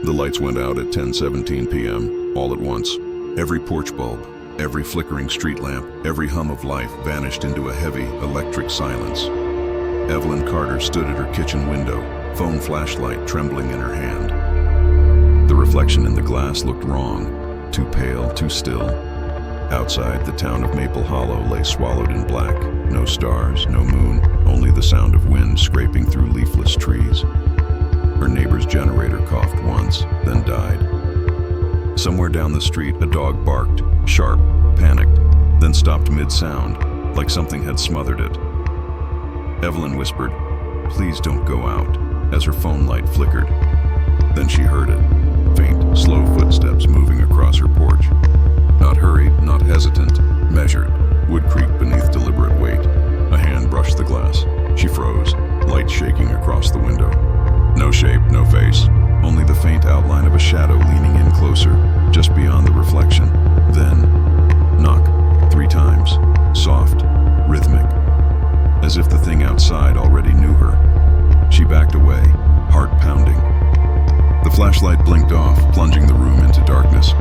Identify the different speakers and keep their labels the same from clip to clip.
Speaker 1: The lights went out at 10:17 p.m., all at once. Every porch bulb, every flickering street lamp, every hum of life vanished into a heavy, electric silence. Evelyn Carter stood at her kitchen window, phone flashlight trembling in her hand. The reflection in the glass looked wrong, too pale, too still. Outside, the town of Maple Hollow lay swallowed in black. No stars, no moon, only the sound of wind scraping through leafless trees. Her neighbor's generator coughed once, then died. Somewhere down the street, a dog barked, sharp, panicked, then stopped mid-sound, like something had smothered it. Evelyn whispered, "Please don't go out," as her phone light flickered. Then she heard it, faint, slow footsteps moving across her porch. Not hurried, not hesitant, measured, wood creaked beneath deliberate weight. A hand brushed the glass. She froze, light shaking across the window. No shape, no face, only the faint outline of a shadow leaning in closer, just beyond the reflection. Then, knock, 3 times, soft, rhythmic, as if the thing outside already knew her. She backed away, heart pounding. The flashlight blinked off, plunging the room into darkness.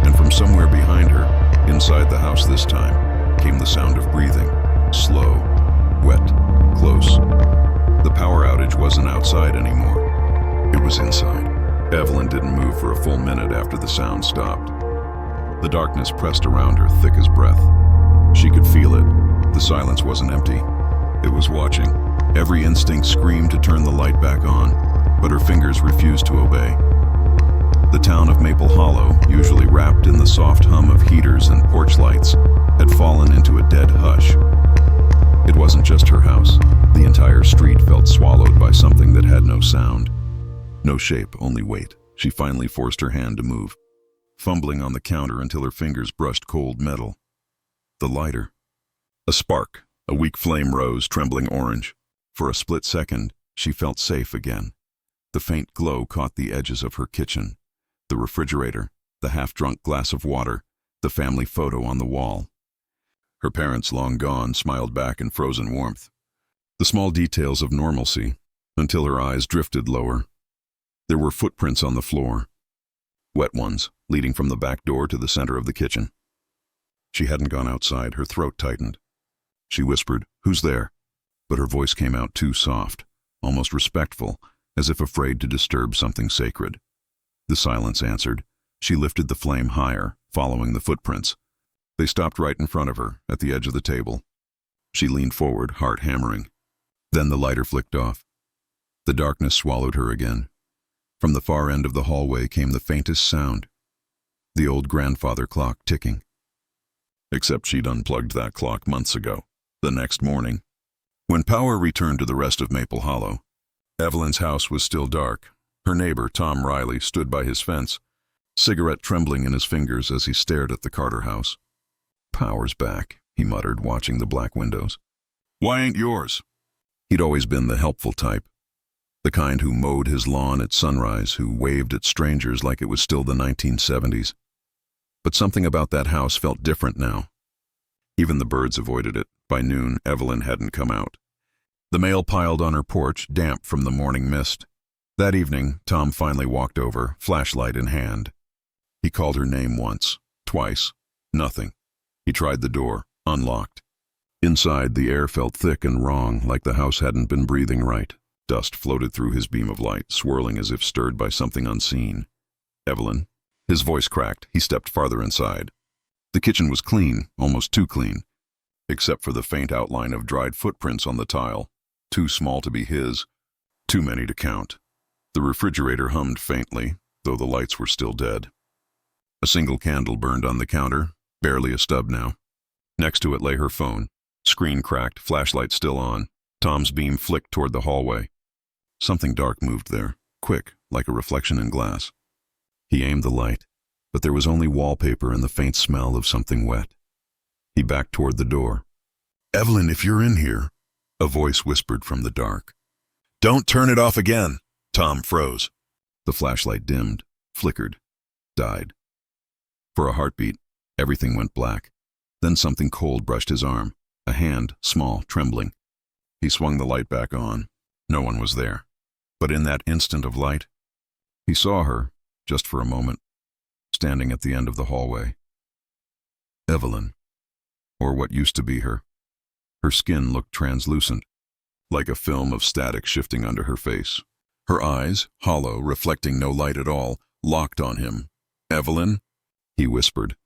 Speaker 1: And from somewhere behind her, inside the house this time, came the sound of breathing, slow, wet, close. The power outage wasn't outside anymore. It was inside. Evelyn didn't move for a full minute after the sound stopped. The darkness pressed around her thick as breath. She could feel it. The silence wasn't empty. It was watching. Every instinct screamed to turn the light back on, but her fingers refused to obey. The town of Maple Hollow, usually wrapped in the soft hum of heaters and porch lights, had fallen into a dead hush. It wasn't just her house. The entire street felt swallowed by something that had no sound. No shape, only weight. She finally forced her hand to move, fumbling on the counter until her fingers brushed cold metal. The lighter. A spark. A weak flame rose, trembling orange. For a split second, she felt safe again. The faint glow caught the edges of her kitchen. The refrigerator, the half-drunk glass of water, the family photo on the wall. Her parents, long gone, smiled back in frozen warmth. The small details of normalcy, until her eyes drifted lower. There were footprints on the floor, wet ones, leading from the back door to the center of the kitchen. She hadn't gone outside, her throat tightened. She whispered, "Who's there?" But her voice came out too soft, almost respectful, as if afraid to disturb something sacred. The silence answered. She lifted the flame higher, following the footprints. They stopped right in front of her, at the edge of the table. She leaned forward, heart hammering. Then the lighter flicked off. The darkness swallowed her again. From the far end of the hallway came the faintest sound. The old grandfather clock ticking. Except she'd unplugged that clock months ago. The next morning, when power returned to the rest of Maple Hollow, Evelyn's house was still dark. Her neighbor, Tom Riley, stood by his fence, cigarette trembling in his fingers as he stared at the Carter house. "Power's back," he muttered, watching the black windows. "Why ain't yours?" He'd always been the helpful type, the kind who mowed his lawn at sunrise, who waved at strangers like it was still the 1970s. But something about that house felt different now. Even the birds avoided it. By noon, Evelyn hadn't come out. The mail piled on her porch, damp from the morning mist. That evening, Tom finally walked over, flashlight in hand. He called her name once, twice, nothing. He tried the door, unlocked. Inside, the air felt thick and wrong, like the house hadn't been breathing right. Dust floated through his beam of light, swirling as if stirred by something unseen. "Evelyn?" His voice cracked. He stepped farther inside. The kitchen was clean, almost too clean, except for the faint outline of dried footprints on the tile. Too small to be his, too many to count. The refrigerator hummed faintly, though the lights were still dead. A single candle burned on the counter, barely a stub now. Next to it lay her phone. Screen cracked, flashlight still on. Tom's beam flicked toward the hallway. Something dark moved there, quick, like a reflection in glass. He aimed the light, but there was only wallpaper and the faint smell of something wet. He backed toward the door. "Evelyn, if you're in here," a voice whispered from the dark. "Don't turn it off again." Tom froze. The flashlight dimmed, flickered, died. For a heartbeat, everything went black. Then something cold brushed his arm, a hand, small, trembling. He swung the light back on. No one was there. But in that instant of light, he saw her, just for a moment, standing at the end of the hallway. Evelyn, or what used to be her. Her skin looked translucent, like a film of static shifting under her face. Her eyes, hollow, reflecting no light at all, locked on him. "Evelyn?" he whispered.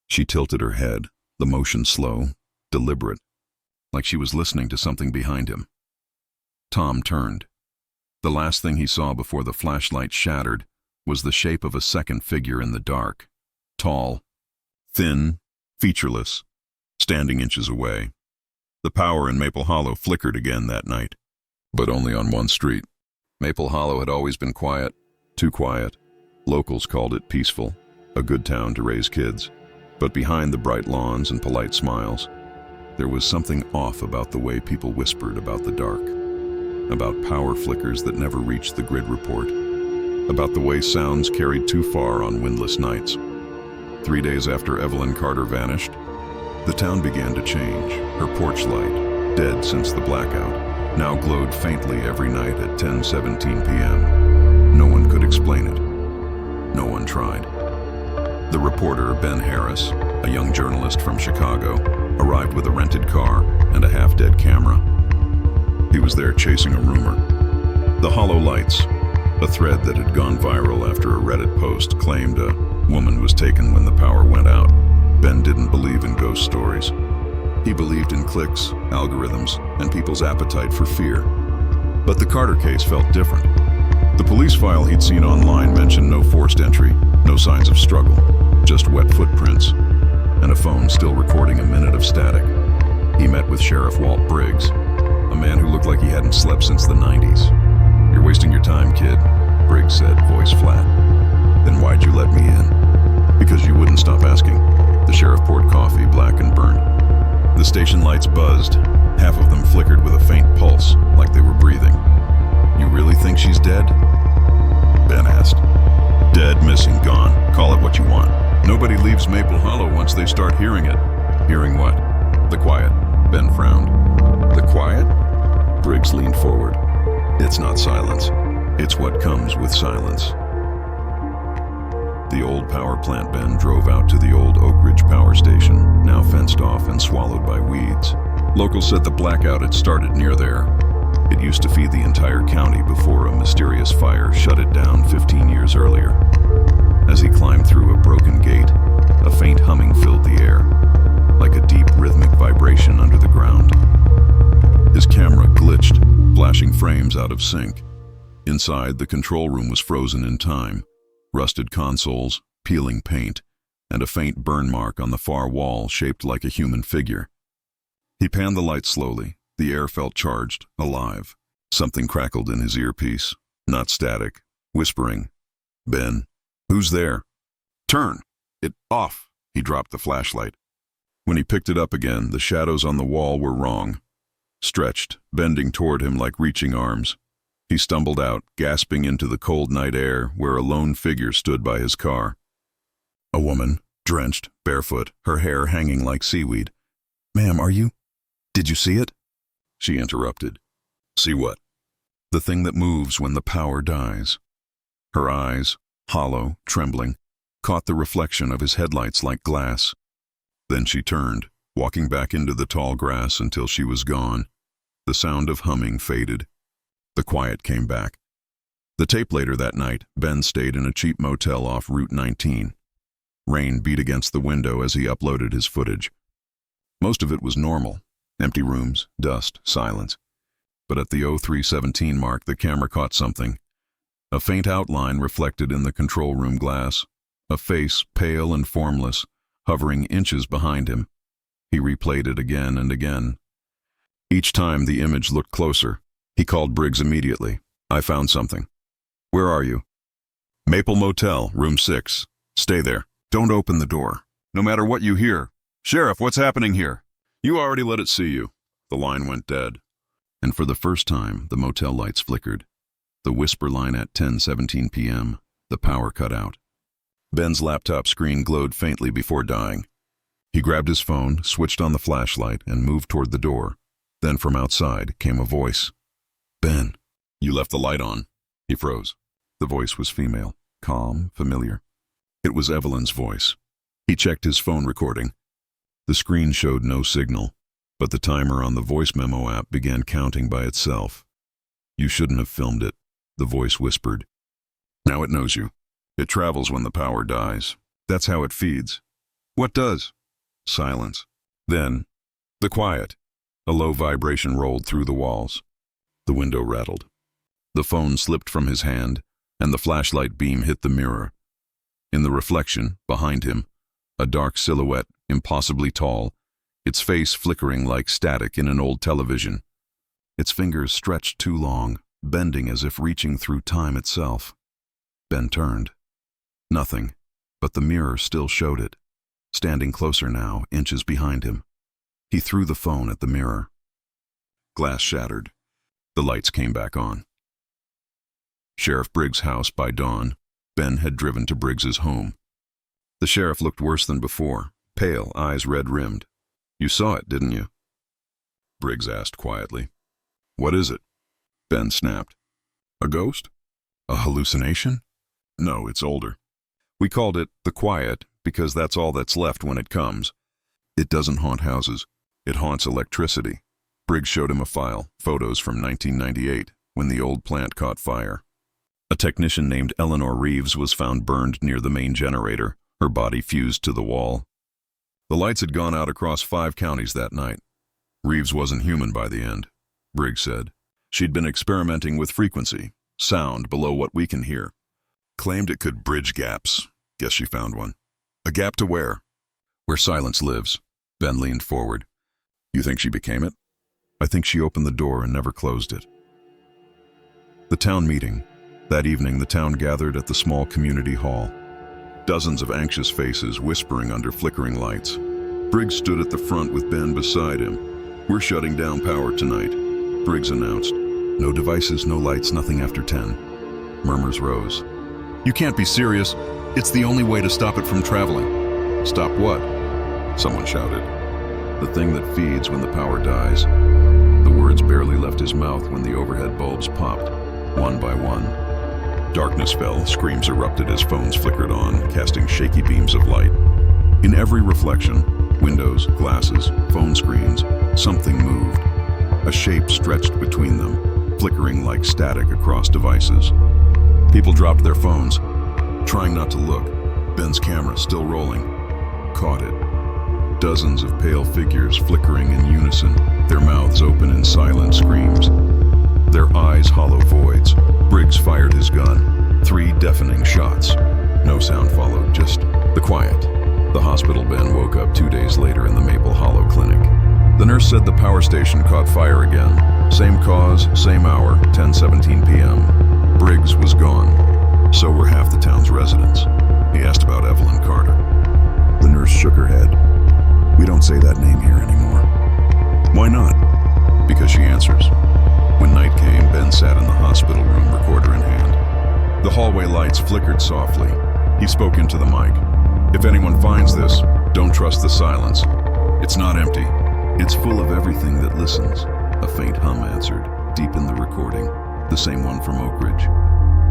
Speaker 1: She tilted her head, the motion slow, deliberate, like she was listening to something behind him. Tom turned. The last thing he saw before the flashlight shattered was the shape of a second figure in the dark. Tall, thin, featureless, standing inches away. The power in Maple Hollow flickered again that night, but only on one street. Maple Hollow had always been quiet, too quiet. Locals called it peaceful, a good town to raise kids. But behind the bright lawns and polite smiles, there was something off about the way people whispered about the dark, about power flickers that never reached the grid report, about the way sounds carried too far on windless nights. 3 days after Evelyn Carter vanished, the town began to change. Her porch light, dead since the blackout, now glowed faintly every night at 10:17 p.m. No one could explain it. No one tried. The reporter, Ben Harris, a young journalist from Chicago, arrived with a rented car and a half-dead camera. He was there chasing a rumor. The hollow lights, a thread that had gone viral after a Reddit post claimed a woman was taken when the power went out. Ben didn't believe in ghost stories. He believed in clicks, algorithms, and people's appetite for fear. But the Carter case felt different. The police file he'd seen online mentioned no forced entry, no signs of struggle, just wet footprints, and a phone still recording a minute of static. He met with Sheriff Walt Briggs, a man who looked like he hadn't slept since the 90s. "You're wasting your time, kid," Briggs said, voice flat. "Then why'd you let me in?" "Because you wouldn't stop asking." The sheriff poured coffee, black and burnt. The station lights buzzed. Half of them flickered with a faint pulse, like they were breathing. "You really think she's dead?" Ben asked. "Dead, missing, gone. Call it what you want. Nobody leaves Maple Hollow once they start hearing it." "Hearing what?" "The quiet." Ben frowned. "The quiet?" Briggs leaned forward. "It's not silence. It's what comes with silence." The old power plant Ben drove out to the old Oak Ridge power station, now fenced off and swallowed by weeds. Locals said the blackout had started near there. It used to feed the entire county before a mysterious fire shut it down 15 years earlier. As he climbed through a broken gate, a faint humming filled the air, like a deep rhythmic vibration under the ground. His camera glitched, flashing frames out of sync. Inside, the control room was frozen in time. Rusted consoles, peeling paint, and a faint burn mark on the far wall shaped like a human figure. He panned the light slowly. The air felt charged, alive. Something crackled in his earpiece, not static, whispering, "Ben, who's there?" "Turn it off." He dropped the flashlight. When he picked it up again, the shadows on the wall were wrong. Stretched, bending toward him like reaching arms. He stumbled out, gasping into the cold night air where a lone figure stood by his car. A woman, drenched, barefoot, her hair hanging like seaweed. "Ma'am, did you see it?" She interrupted. "See what?" "The thing that moves when the power dies." Her eyes, hollow, trembling, caught the reflection of his headlights like glass. Then she turned, walking back into the tall grass until she was gone. The sound of humming faded. The quiet came back. The tape later that night, Ben stayed in a cheap motel off Route 19. Rain beat against the window as he uploaded his footage. Most of it was normal. Empty rooms, dust, silence. But at the 03:17 mark, the camera caught something. A faint outline reflected in the control room glass. A face, pale and formless, hovering inches behind him. He replayed it again and again. Each time the image looked closer. He called Briggs immediately. "I found something." "Where are you?" "Maple Motel, room 6. Stay there. Don't open the door. No matter what you hear." "Sheriff, what's happening here?" "You already let it see you." The line went dead. And for the first time, the motel lights flickered. The whisper line at 10:17 p.m. The power cut out. Ben's laptop screen glowed faintly before dying. He grabbed his phone, switched on the flashlight, and moved toward the door. Then from outside came a voice. "Ben, you left the light on." He froze. The voice was female. calm, familiar. It was Evelyn's voice. He checked his phone recording. The screen showed no signal, but the timer on the voice memo app began counting by itself. "You shouldn't have filmed it," the voice whispered. "Now it knows you. It travels when the power dies. That's how it feeds." "What does?" Silence. Then, the quiet. A low vibration rolled through the walls. The window rattled. The phone slipped from his hand, and the flashlight beam hit the mirror. In the reflection, behind him, a dark silhouette, impossibly tall, its face flickering like static in an old television. Its fingers stretched too long, bending as if reaching through time itself. Ben turned. Nothing, but the mirror still showed it, standing closer now, inches behind him. He threw the phone at the mirror. Glass shattered. The lights came back on. Sheriff Briggs' house by dawn. Ben had driven to Briggs's home. The sheriff looked worse than before, pale, eyes red-rimmed. "You saw it, didn't you?" Briggs asked quietly. "What is it?" Ben snapped. "A ghost? A hallucination?" "No, it's older. We called it the Quiet because that's all that's left when it comes. It doesn't haunt houses. It haunts electricity." Briggs showed him a file, photos from 1998, when the old plant caught fire. A technician named Eleanor Reeves was found burned near the main generator, her body fused to the wall. The lights had gone out across 5 counties that night. Reeves wasn't human by the end, Briggs said. She'd been experimenting with frequency, sound below what we can hear. Claimed it could bridge gaps. Guess she found one. A gap to where? Where silence lives. Ben leaned forward. You think she became it? I think she opened the door and never closed it. The town meeting. That evening, the town gathered at the small community hall. Dozens of anxious faces whispering under flickering lights. Briggs stood at the front with Ben beside him. We're shutting down power tonight, Briggs announced. No devices, no lights, nothing after 10. Murmurs rose. You can't be serious. It's the only way to stop it from traveling. Stop what? Someone shouted. The thing that feeds when the power dies. The words barely left his mouth when the overhead bulbs popped, one by one. Darkness fell, screams erupted as phones flickered on, casting shaky beams of light. In every reflection, windows, glasses, phone screens, something moved. A shape stretched between them, flickering like static across devices. People dropped their phones, trying not to look. Ben's camera, still rolling, caught it. Dozens of pale figures flickering in unison, their mouths open in silent screams. Their eyes hollow voids. Briggs fired his gun. 3 deafening shots. No sound followed, just the quiet. The hospital Ben woke up 2 days later in the Maple Hollow clinic. The nurse said the power station caught fire again. Same cause, same hour, 10:17 p.m. Briggs was gone. So were half the town's residents. He asked about Evelyn Carter. The nurse shook her head. We don't say that name here anymore. Why not? Because she answers. When night came, Ben sat in the hospital room, recorder in hand. The hallway lights flickered softly. He spoke into the mic. If anyone finds this, don't trust the silence. It's not empty. It's full of everything that listens. A faint hum answered, deep in the recording. The same one from Oak Ridge.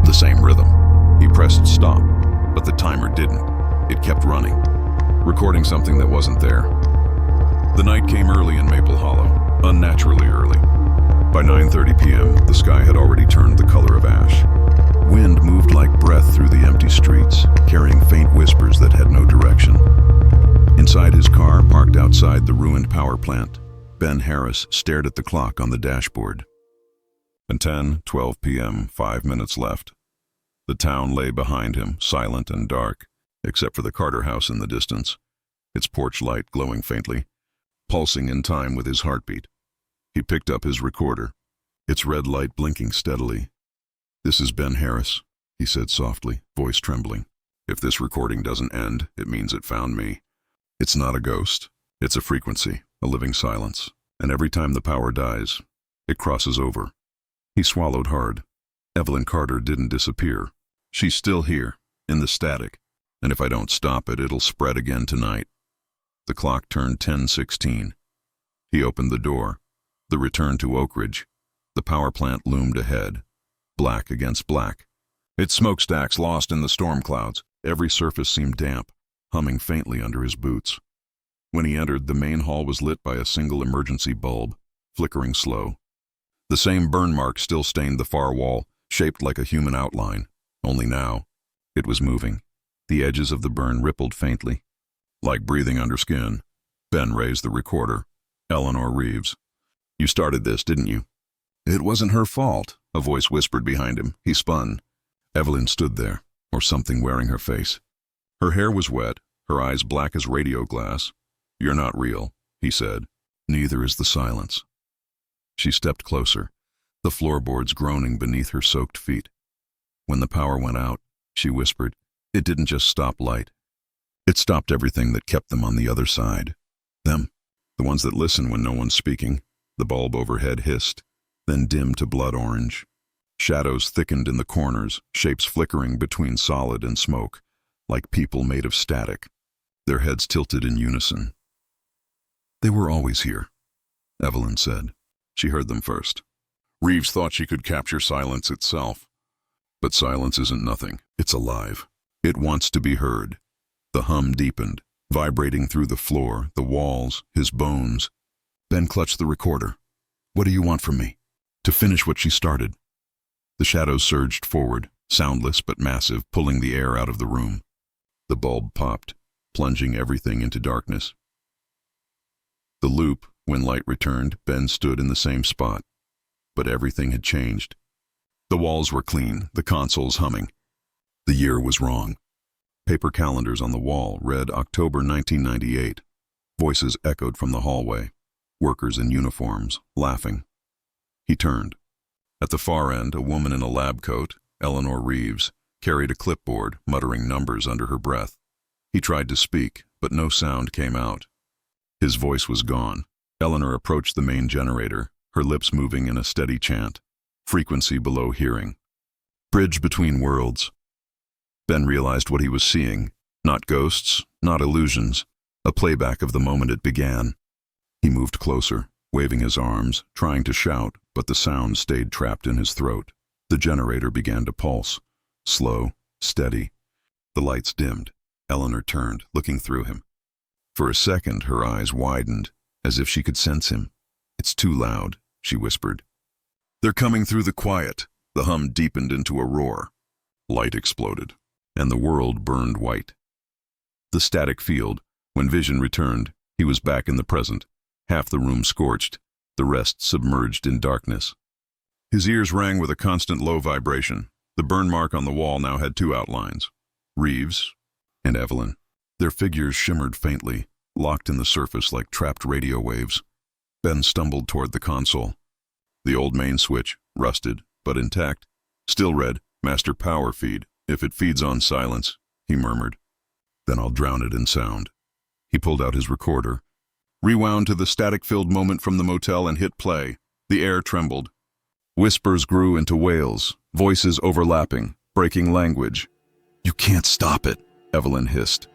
Speaker 1: The same rhythm. He pressed stop, but the timer didn't. It kept running, recording something that wasn't there. The night came early in Maple Hollow, unnaturally early. By 9:30 p.m., the sky had already turned the color of ash. Wind moved like breath through the empty streets, carrying faint whispers that had no direction. Inside his car, parked outside the ruined power plant, Ben Harris stared at the clock on the dashboard. At 10:12 p.m., 5 minutes left. The town lay behind him, silent and dark, except for the Carter house in the distance, its porch light glowing faintly, pulsing in time with his heartbeat. He picked up his recorder, its red light blinking steadily. This is Ben Harris, he said softly, voice trembling. If this recording doesn't end, it means it found me. It's not a ghost. It's a frequency, a living silence. And every time the power dies, it crosses over. He swallowed hard. Evelyn Carter didn't disappear. She's still here, in the static. And if I don't stop it, it'll spread again tonight. The clock turned 10:16. He opened the door. The return to Oak Ridge. The power plant loomed ahead, black against black. Its smokestacks lost in the storm clouds. Every surface seemed damp, humming faintly under his boots. When he entered, the main hall was lit by a single emergency bulb, flickering slow. The same burn mark still stained the far wall, shaped like a human outline. Only now, it was moving. The edges of the burn rippled faintly. Like breathing under skin. Ben raised the recorder. Eleanor Reeves. "You started this, didn't you?" "It wasn't her fault," a voice whispered behind him. He spun. Evelyn stood there, or something wearing her face. Her hair was wet, her eyes black as radio glass. "You're not real," he said. "Neither is the silence." She stepped closer, the floorboards groaning beneath her soaked feet. When the power went out, she whispered, "It didn't just stop light. It stopped everything that kept them on the other side. Them, the ones that listen when no one's speaking." The bulb overhead hissed, then dimmed to blood orange. Shadows thickened in the corners, shapes flickering between solid and smoke, like people made of static. Their heads tilted in unison. "They were always here," Evelyn said. She heard them first. Reeves thought she could capture silence itself. But silence isn't nothing. It's alive. It wants to be heard. The hum deepened, vibrating through the floor, the walls, his bones. Ben clutched the recorder. "What do you want from me?" "To finish what she started." The shadows surged forward, soundless but massive, pulling the air out of the room. The bulb popped, plunging everything into darkness. The loop, when light returned, Ben stood in the same spot. But everything had changed. The walls were clean, the consoles humming. The year was wrong. Paper calendars on the wall read October 1998. Voices echoed from the hallway. Workers in uniforms, laughing. He turned. At the far end, a woman in a lab coat, Eleanor Reeves, carried a clipboard, muttering numbers under her breath. He tried to speak, but no sound came out. His voice was gone. Eleanor approached the main generator, her lips moving in a steady chant, frequency below hearing. Bridge between worlds. Ben realized what he was seeing. Not ghosts, not illusions. A playback of the moment it began. He moved closer, waving his arms, trying to shout, but the sound stayed trapped in his throat. The generator began to pulse. Slow, steady. The lights dimmed. Eleanor turned, looking through him. For a second, her eyes widened, as if she could sense him. "It's too loud," she whispered. "They're coming through the quiet." The hum deepened into a roar. Light exploded, and the world burned white. The static field, when vision returned, he was back in the present. Half the room scorched, the rest submerged in darkness. His ears rang with a constant low vibration. The burn mark on the wall now had two outlines, Reeves and Evelyn. Their figures shimmered faintly, locked in the surface like trapped radio waves. Ben stumbled toward the console. The old main switch, rusted but intact, still read, "Master power feed. If it feeds on silence," he murmured. "Then I'll drown it in sound." He pulled out his recorder, rewound to the static-filled moment from the motel and hit play. The air trembled. Whispers grew into wails, voices overlapping, breaking language. "You can't stop it," Evelyn hissed.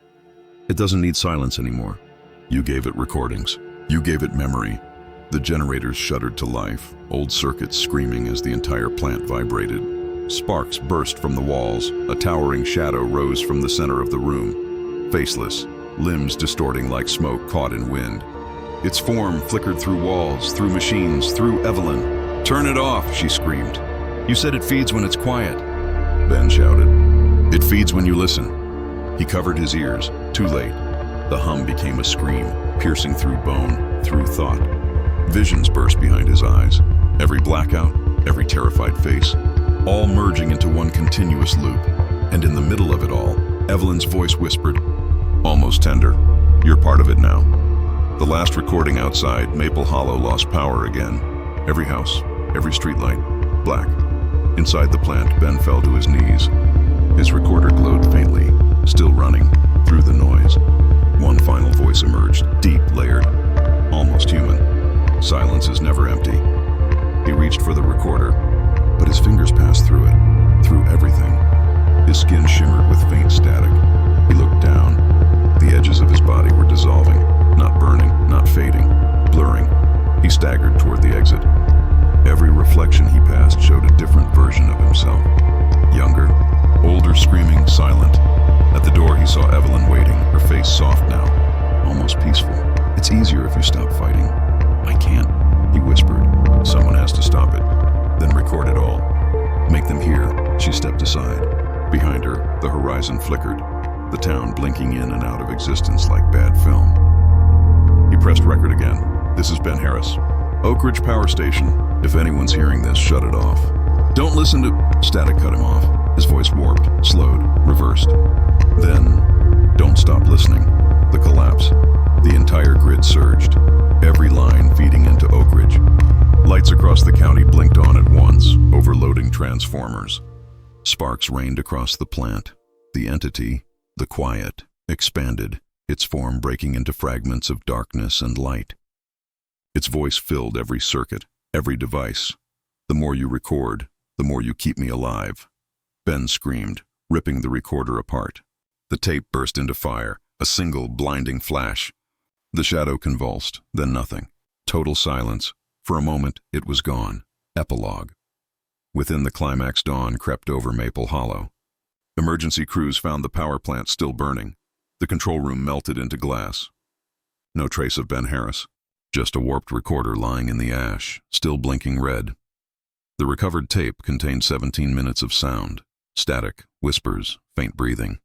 Speaker 1: "It doesn't need silence anymore. You gave it recordings. You gave it memory." The generators shuddered to life, old circuits screaming as the entire plant vibrated. Sparks burst from the walls. A towering shadow rose from the center of the room. Faceless, limbs distorting like smoke caught in wind. Its form flickered through walls, through machines, through Evelyn. "Turn it off," she screamed. "You said it feeds when it's quiet." Ben shouted. "It feeds when you listen." He covered his ears, too late. The hum became a scream, piercing through bone, through thought. Visions burst behind his eyes. Every blackout, every terrified face, all merging into one continuous loop. And in the middle of it all, Evelyn's voice whispered, almost tender, "You're part of it now." The last recording outside, Maple Hollow lost power again. Every house, every streetlight, black. Inside the plant, Ben fell to his knees. His recorder glowed faintly, still running, through the noise. One final voice emerged, deep, layered, almost human. Silence is never empty. He reached for the recorder, but his fingers passed through it, through everything. His skin shimmered with faint static. He looked down. The edges of his body were dissolving, not burning, not fading, blurring. He staggered toward the exit. Every reflection he passed showed a different version of himself. Younger, older, screaming, silent. At the door, he saw Evelyn waiting, her face soft now, almost peaceful. "It's easier if you stop fighting." "I can't," he whispered. "Someone has to stop it. Then record it all. Make them hear." She stepped aside. Behind her, the horizon flickered, the town blinking in and out of existence like bad film. He pressed record again. "This is Ben Harris. Oak Ridge Power Station. If anyone's hearing this, shut it off. Don't listen to..." Static cut him off. His voice warped, slowed, reversed. Then, "Don't stop listening." The collapse. The entire grid surged, every line feeding into Oak Ridge. Lights across the county blinked on at once, overloading transformers. Sparks rained across the plant. The entity, the quiet, expanded, its form breaking into fragments of darkness and light. Its voice filled every circuit, every device. "The more you record, the more you keep me alive." Ben screamed, ripping the recorder apart. The tape burst into fire, a single blinding flash. The shadow convulsed, then nothing. Total silence. For a moment, it was gone. Epilogue. Within the climax, dawn crept over Maple Hollow. Emergency crews found the power plant still burning. The control room melted into glass. No trace of Ben Harris. Just a warped recorder lying in the ash, still blinking red. The recovered tape contained 17 minutes of sound. Static, whispers, faint breathing.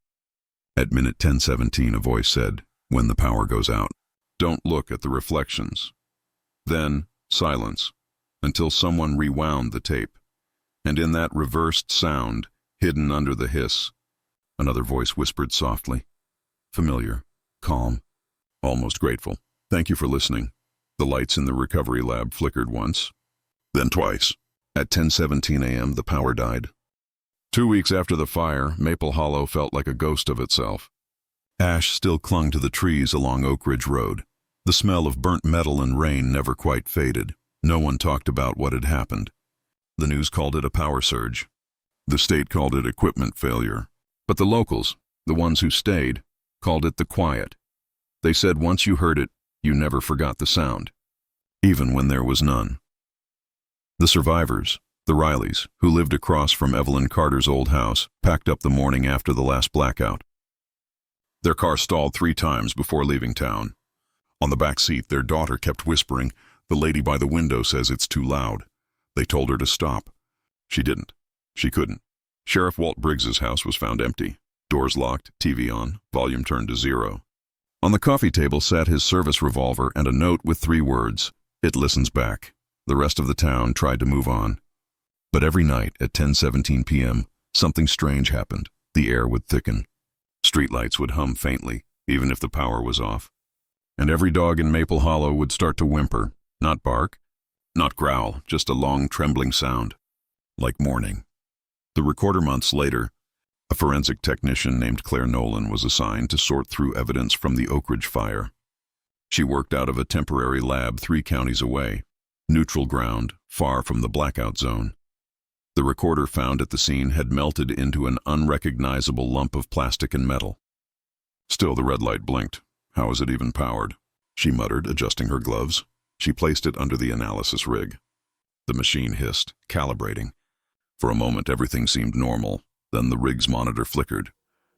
Speaker 1: At minute 10:17, a voice said, "When the power goes out, don't look at the reflections." Then, silence, until someone rewound the tape. And in that reversed sound, hidden under the hiss, another voice whispered softly. Familiar, calm, almost grateful. "Thank you for listening." The lights in the recovery lab flickered once, then twice. At 10:17 a.m., the power died. 2 weeks after the fire, Maple Hollow felt like a ghost of itself. Ash still clung to the trees along Oak Ridge Road. The smell of burnt metal and rain never quite faded. No one talked about what had happened. The news called it a power surge. The state called it equipment failure. But the locals, the ones who stayed, called it the quiet. They said once you heard it, you never forgot the sound, even when there was none. The survivors, the Rileys, who lived across from Evelyn Carter's old house, packed up the morning after the last blackout. Their car stalled 3 times before leaving town. On the back seat, their daughter kept whispering, "The lady by the window says it's too loud." They told her to stop. She didn't. She couldn't. Sheriff Walt Briggs's house was found empty. Doors locked, TV on, volume turned to 0. On the coffee table sat his service revolver and a note with 3 words, "It listens back." The rest of the town tried to move on. But every night at 10:17 p.m., something strange happened. The air would thicken. Streetlights would hum faintly, even if the power was off. And every dog in Maple Hollow would start to whimper, not bark, not growl, just a long trembling sound, like mourning. The recorder months later, a forensic technician named Claire Nolan was assigned to sort through evidence from the Oak Ridge fire. She worked out of a temporary lab 3 counties away, neutral ground, far from the blackout zone. The recorder found at the scene had melted into an unrecognizable lump of plastic and metal. Still, the red light blinked. How was it even powered? She muttered, adjusting her gloves. She placed it under the analysis rig. The machine hissed, calibrating. For a moment, everything seemed normal. Then the rig's monitor flickered.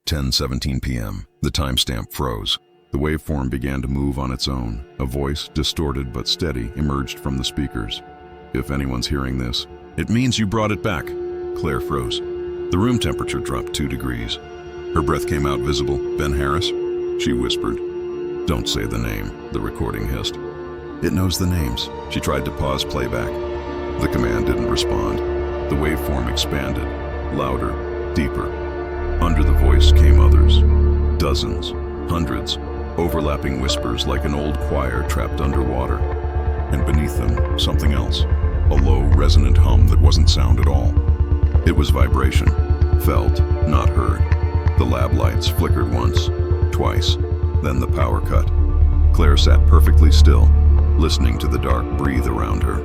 Speaker 1: 10:17 p.m. The timestamp froze. The waveform began to move on its own. A voice, distorted but steady, emerged from the speakers. "If anyone's hearing this, it means you brought it back." Claire froze. The room temperature dropped 2 degrees. Her breath came out visible. "Ben Harris?" She whispered. "Don't say the name," the recording hissed. "It knows the names." She tried to pause playback. The command didn't respond. The waveform expanded, louder, deeper. Under the voice came others. Dozens, hundreds, overlapping whispers like an old choir trapped underwater. And beneath them, something else. A low, resonant hum that wasn't sound at all. It was vibration. Felt, not heard. The lab lights flickered once, twice, then the power cut. Claire sat perfectly still, listening to the dark breathe around her.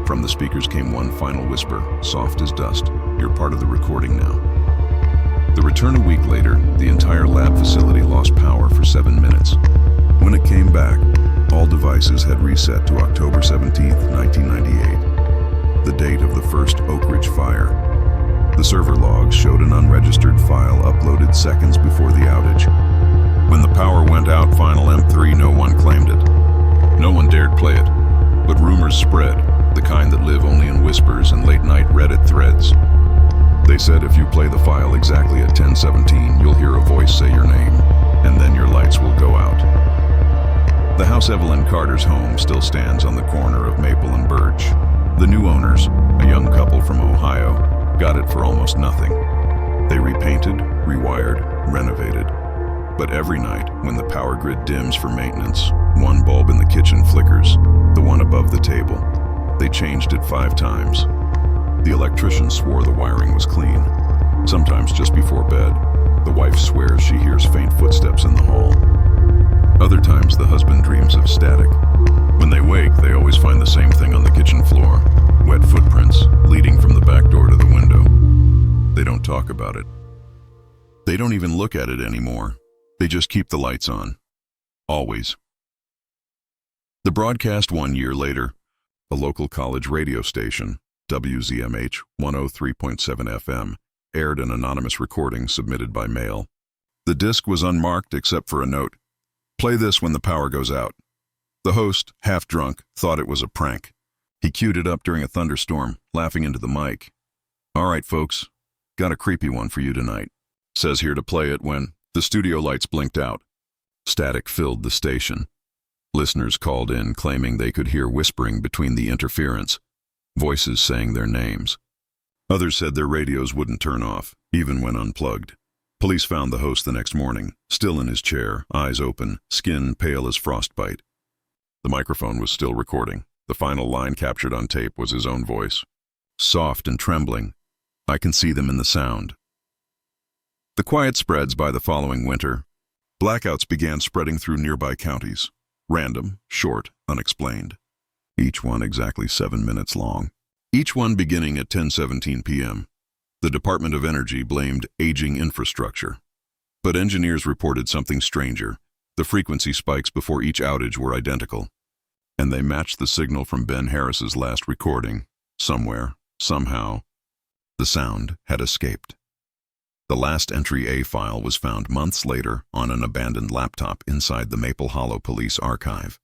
Speaker 1: From the speakers came one final whisper, soft as dust. "You're part of the recording now." The return a week later, the entire lab facility lost power for 7 minutes. When it came back, all devices had reset to October 17, 1998, the date of the first Oak Ridge fire. The server logs showed an unregistered file uploaded seconds before the outage. When the power went out, Final M3, no one claimed it. No one dared play it, but rumors spread, the kind that live only in whispers and late-night Reddit threads. They said if you play the file exactly at 10:17, you'll hear a voice say your name, and then your lights will go out. The house Evelyn Carter's home still stands on the corner of Maple and Birch. The new owners, a young couple from Ohio, got it for almost nothing. They repainted, rewired, renovated. But every night, when the power grid dims for maintenance, one bulb in the kitchen flickers, the one above the table. They changed it 5 times. The electrician swore the wiring was clean. Sometimes just before bed, the wife swears she hears faint footsteps in the hall. Other times the husband dreams of static. When they wake, they always find the same thing on the kitchen floor, wet footprints leading from the back door to the window. They don't talk about it. They don't even look at it anymore. They just keep the lights on. Always. The broadcast 1 year later, a local college radio station, WZMH 103.7 FM, aired an anonymous recording submitted by mail. The disc was unmarked except for a note. Play this when the power goes out. The host, half drunk, thought it was a prank. He queued it up during a thunderstorm, laughing into the mic. All right, folks, got a creepy one for you tonight. Says here to play it when the studio lights blinked out. Static filled the station. Listeners called in claiming they could hear whispering between the interference, voices saying their names. Others said their radios wouldn't turn off, even when unplugged. Police found the host the next morning, still in his chair, eyes open, skin pale as frostbite. The microphone was still recording. The final line captured on tape was his own voice. Soft and trembling. I can see them in the sound. The quiet spreads by the following winter. Blackouts began spreading through nearby counties. Random, short, unexplained. Each one exactly 7 minutes long. Each one beginning at 10:17 p.m. The Department of Energy blamed aging infrastructure. But engineers reported something stranger. The frequency spikes before each outage were identical. And they matched the signal from Ben Harris's last recording. Somewhere, somehow, the sound had escaped. The last entry A file was found months later on an abandoned laptop inside the Maple Hollow Police Archive.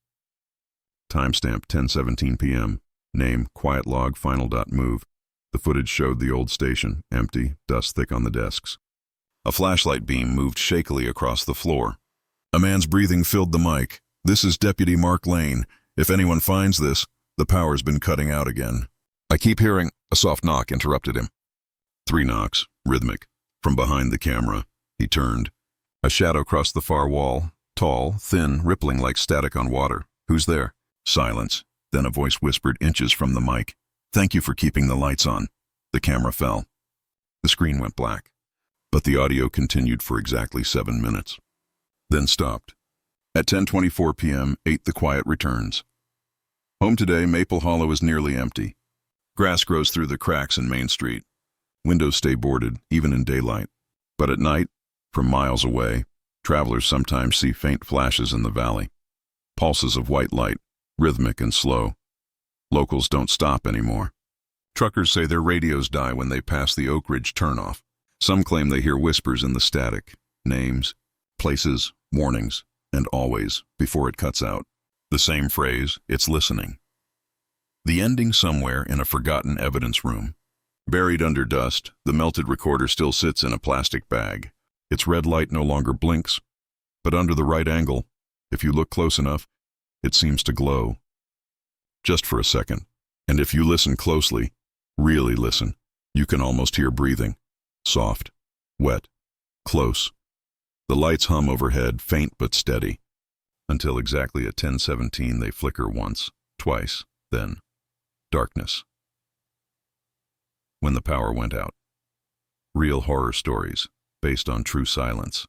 Speaker 1: Timestamp 10:17 p.m. Name quiet log final.move. The footage showed the old station, empty, dust thick on the desks. A flashlight beam moved shakily across the floor. A man's breathing filled the mic. This is Deputy Mark Lane. If anyone finds this, the power's been cutting out again. I keep hearing... A soft knock interrupted him. 3 knocks, rhythmic. From behind the camera, he turned. A shadow crossed the far wall, tall, thin, rippling like static on water. Who's there? Silence. Then a voice whispered inches from the mic. Thank you for keeping the lights on. The camera fell. The screen went black. But the audio continued for exactly 7 minutes. Then stopped. At 10:24 p.m., 8 the quiet returns. Home today, Maple Hollow is nearly empty. Grass grows through the cracks in Main Street. Windows stay boarded, even in daylight. But at night, from miles away, travelers sometimes see faint flashes in the valley. Pulses of white light, rhythmic and slow. Locals don't stop anymore. Truckers say their radios die when they pass the Oak Ridge turnoff. Some claim they hear whispers in the static, names, places, warnings, and always, before it cuts out. The same phrase, it's listening. The ending somewhere in a forgotten evidence room. Buried under dust, the melted recorder still sits in a plastic bag. Its red light no longer blinks, but under the right angle, if you look close enough, it seems to glow. Just for a second. And if you listen closely, really listen, you can almost hear breathing. Soft, wet, close. The lights hum overhead, faint but steady. Until exactly at 10:17 they flicker once, twice, then darkness. When the power went out. Real horror stories, based on true silence.